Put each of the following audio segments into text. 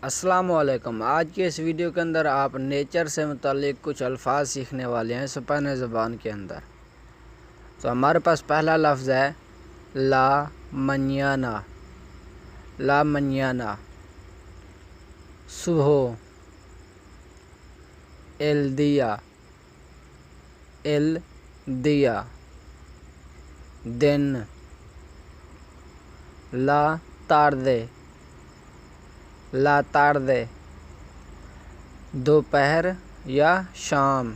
السلام علیکم۔ آج کے اس ویڈیو کے اندر آپ نیچر سے متعلق کچھ الفاظ سیکھنے والے ہیں اسپینش زبان کے اندر۔ تو ہمارے پاس پہلا لفظ ہے لا منیانا۔ لا منیانا صبح، el día، el día، دن، la tarde، la tarde، دوپہر یا شام۔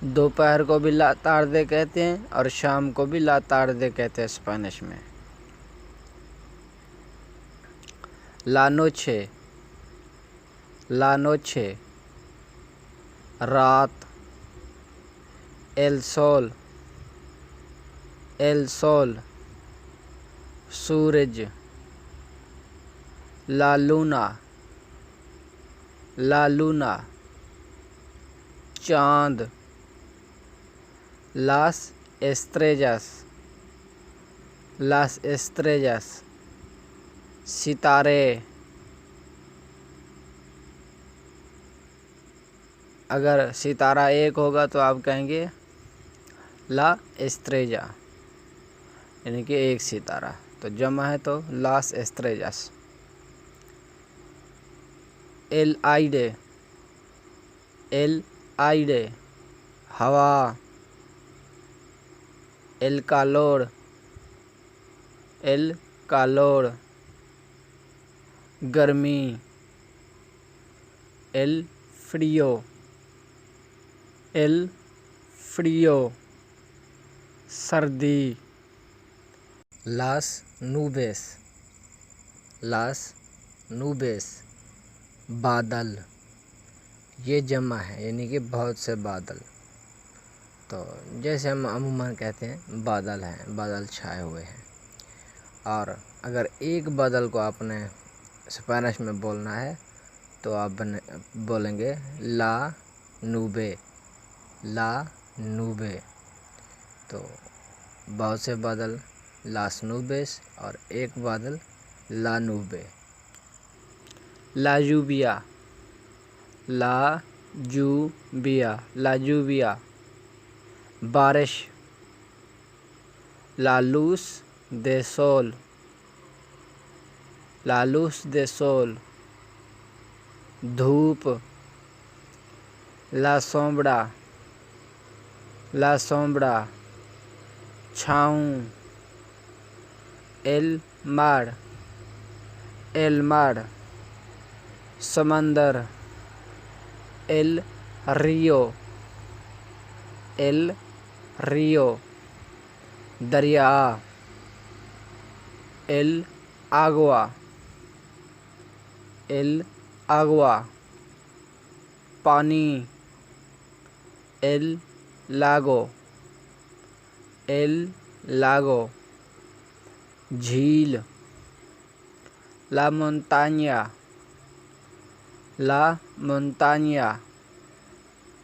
دوپہر کو بھی لا تاردے کہتے ہیں اور شام کو بھی لا تاردے کہتے ہیں اسپینش میں۔ لا نوچے، لا نوچے، رات، el sol، el sol، سورج، لا لونا، لا لونا، چاند، las estrellas، las estrellas، ستارے۔ اگر ستارہ ایک ہوگا تو آپ کہیں گے لا estrella، یعنی کہ ایک ستارہ، تو جمع ہے تو las estrellas۔ el aire، el aire، ہوا، el calor، el calor، گرمی، el frío، el frío، سردی۔ las nubes، las nubes، بادل، یہ جمع ہے یعنی کہ بہت سے بادل۔ تو جیسے ہم عموماً کہتے ہیں بادل ہیں، بادل چھائے ہوئے ہیں۔ اور اگر ایک بادل کو آپ نے اسپینش میں بولنا ہے تو آپ بولیں گے لا نوبے، لا نوبے۔ تو بہت سے بادل لاس نوبیس اور ایک بادل لا نوبے۔ لا lluvia، لا lluvia، لا lluvia، بارش، la luz de sol، la luz de sol، دھوپ، la sombra، la sombra، چھاؤں، el mar، el mar، سمندر، el río، el río، دریا، el agua، el agua، پانی، el lago، el lago، جھیل، la montaña، la montaña،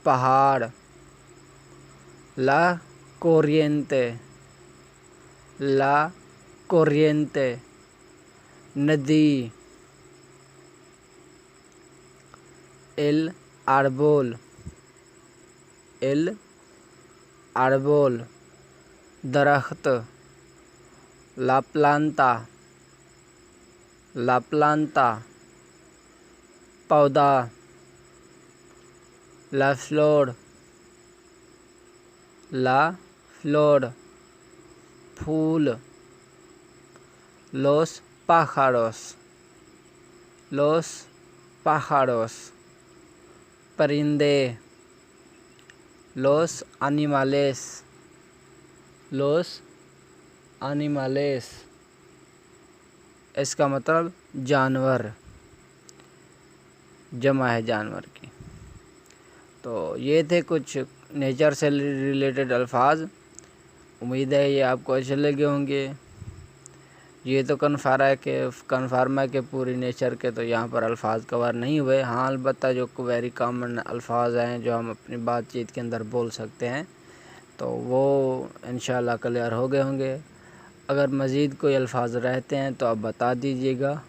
پہاڑ، la corriente، la corriente، ندی، el árbol، el árbol، درخت، la planta، la planta، پودا، la flor، la flor، پھول، los pájaros، los pájaros، پرندے، los animales، los animales، اس کا مطلب جانور، جمع ہے جانور کی۔ تو یہ تھے کچھ نیچر سے ریلیٹڈ الفاظ۔ امید ہے یہ آپ کو اچھے لگے ہوں گے۔ یہ تو کنفرم ہے کہ پوری نیچر کے تو یہاں پر الفاظ کور نہیں ہوئے۔ ہاں البتہ جو ویری کامن الفاظ ہیں جو ہم اپنی بات چیت کے اندر بول سکتے ہیں تو وہ انشاءاللہ کلیئر ہو گئے ہوں گے۔ اگر مزید کوئی الفاظ رہتے ہیں تو آپ بتا دیجیے گا،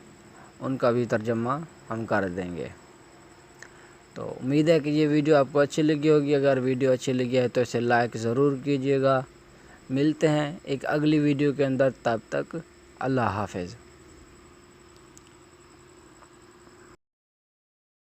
ان کا بھی ترجمہ ہم کر دیں گے۔ تو امید ہے کہ یہ ویڈیو آپ کو اچھی لگی ہوگی۔ اگر ویڈیو اچھی لگی ہے تو اسے لائک ضرور کیجیے گا۔ ملتے ہیں ایک اگلی ویڈیو کے اندر، تب تک اللہ حافظ۔